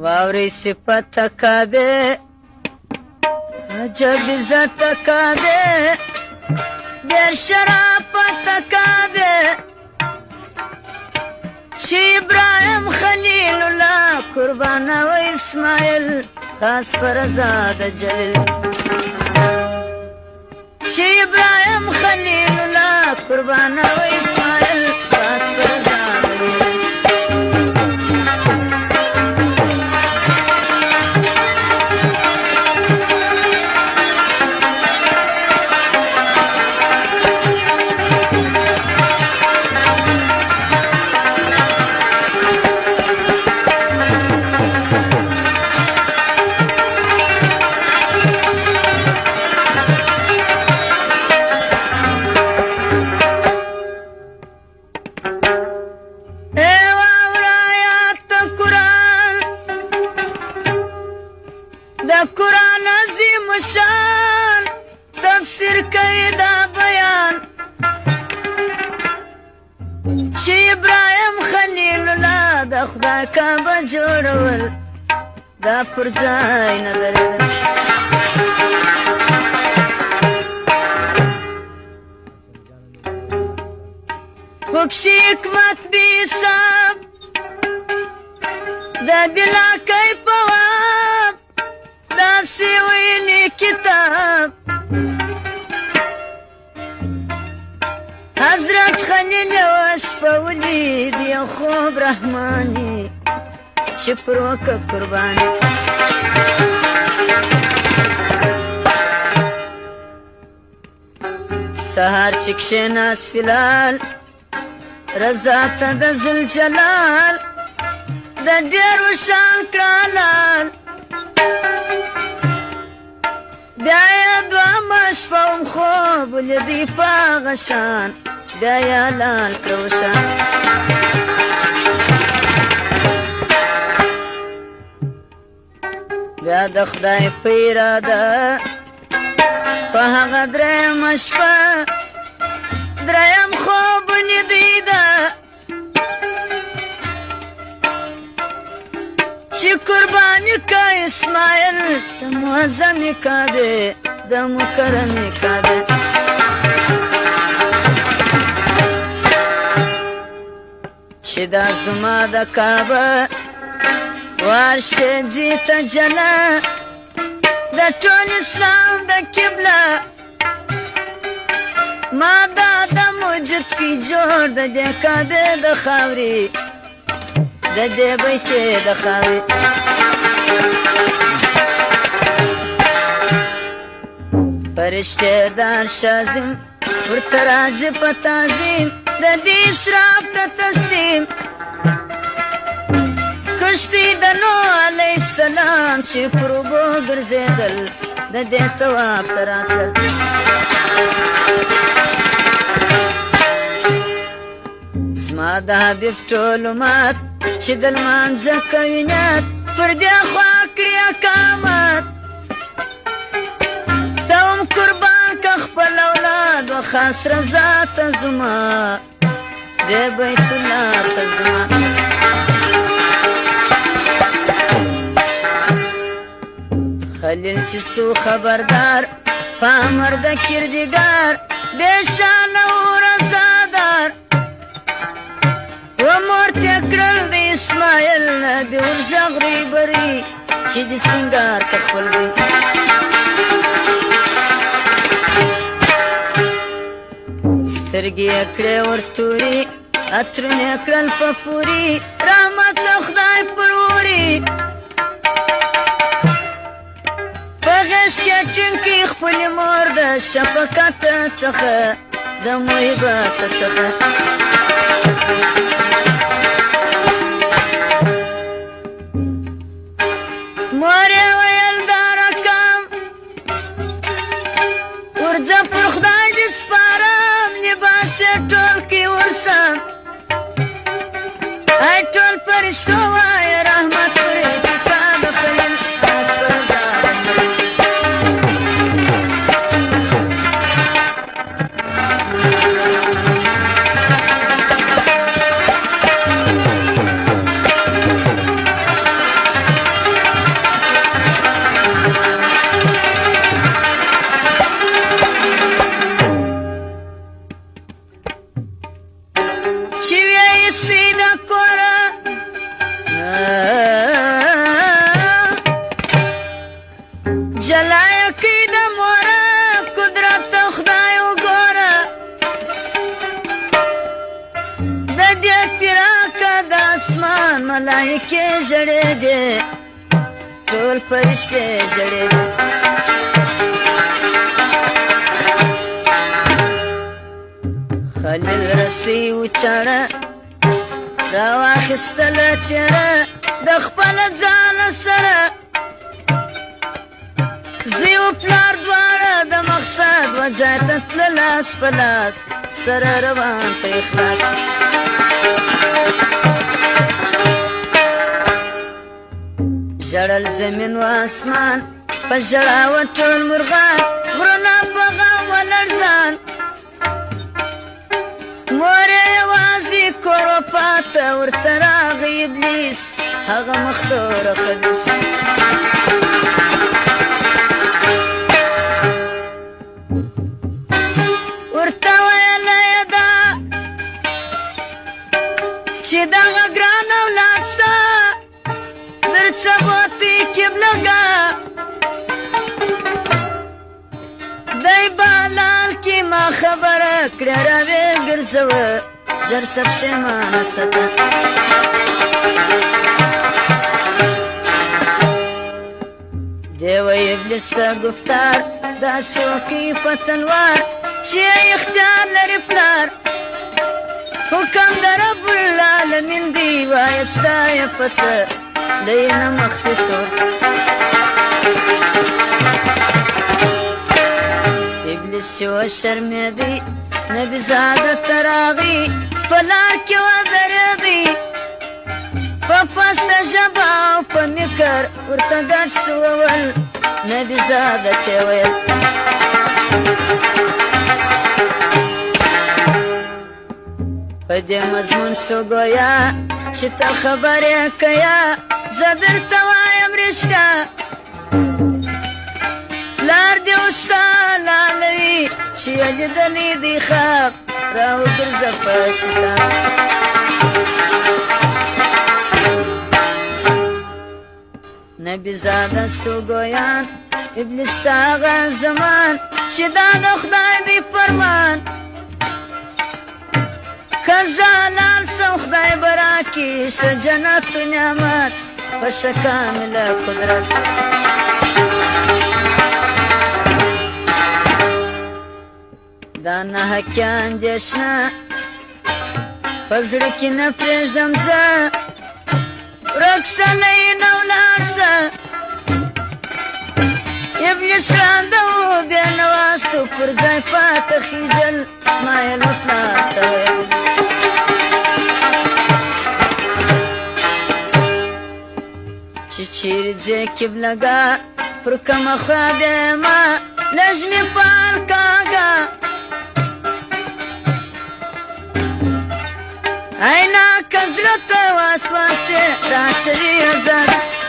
واوري صفت کعبه عجب عزت کعبه دیر شرافت کعبه چې ابراهیم خلیل الله قربان و اسماعیل خاص فرزاد جلیل چې ابراهیم خلیل الله قربان و اسماعیل خاص فرزاد جلیل قرآن عظیم شان تفسیر کوي دا بیان چې ابراهیم خلیل الله د خدای کعبه جوړول دا پر ځای نه درېدل پکښې حکمت بې حساب د دلا کوي پواب داسې ویلي کتاب حضرت خلیل یوه شپه ولید یو خوب رحماني چې پر وکړه قرباني سهار چې کښېناست بلال رضا ته د ذوالجلال د ډېرو شان کړه لال بیا یې دوهمه شپه هم خوب ولیدی په هغه شان بیا یې لال کړه وشان بیا د خدای په اراده په هغه درېیمه شپه درېیم خوب ولیدی ده چې قرباني که اسماعیل د معظمې کعبې د مکرمې کعبې چې دا زما د کعبه واشتې ځي ته جله د ټول اسلام د قبله ما دا د موجود کې جوړ د دې کعبې د خاورې د دې بیتې د خاورې فرشتې دار شازم ورته راځي په تعظیم د دې اسراف ته تسلیم کشتي د نوح علیه السلام چې پر اوبو ګرځېدل د دې طواف ته راتلل زما د حبیب ټول امت چې د لمانځه کوي نیت پر دې خوا کړي اقامت ته هم قربان که خپل اولاد و خاص رضا ته زما دې بیت الله ته زما خلیل چې سو خبردار پامر د کردګار بې شانه و رضادار ومورته کړل د اسماعیل نه د ورژغرې بري چې د سینګار ته خپل ځي سترګې یې کړې ورتوري عطرونه یې کړل په پوري رحمت د خدای پر وري په غېږ کې ټینګ کړي خپلې مور د شفقت څخه د محبت څخه مور یې ویل دا رقم ورځه پر خدای دې سپارم لباس یې ټول کړي ورسم ای ټول فرشتو وایه رحمت پرې کتا د خلیل خاص فرزاد اسمان ملائکې ژړېدې ټول فرشتې ژړېدې خلیل رسۍ وچاړه راواخیستله تېره د خپل ځان سره زوی و پلار دواړه د مقصد و ځای ته تله لاس په لاس سره روان په اخلاص ژړل زمین و اسمان په ژړا و ټول مرغان غرونه په غم ولړزان مور یې یوازې کور و پاته ورته راغی ابلیس هغه مختوره خبیث ورته ویله یې ده چې دغه ګران اولاد ستا درڅه بوتې قبلګه دی بالال کې ما خبره کړه راوې ګرځوه ژر څه پښېمانه سته دی وی ابلیس ته ګفتار داسې وکړي په تلوار چې اختیار لري پلار حکم د رب العالمین دی وایه ستا یې په څه دی نه مخکې تور ابلیس چې وشرمېدی نبي زاده ته راغی په لار کې ودرېدی په پسته ژبه او په نکر ورته ګډ سو وول نبي زاده ته ویل په دې مضمون سو ګویا چې ته خبرې کیا زه درته وایم رښتیا لار دې وستا لالوي چې لیدلې دي خواب راوګرځه په شتا نبي زاده سو ګویان ابلیس ته هغه زمان چې دا د خدای دی فرمان که زه لال سم خدای به راکړي شه جنت و نعمت په شه کامله قدرت دا نه حقه اندېښنه په زړه کې نه پرېږدم زه ورک سلی نه ولاړ شه ابلیس ړانده و بېنوا سو پر ځای پاته خیجل اسماعیل و پلار ته ویل چې چیرې ځې قبلګاه پر کومه خوا بیمه لږ مې پال کاږه اینا که زړه ته وسوسې دا چرې ازاده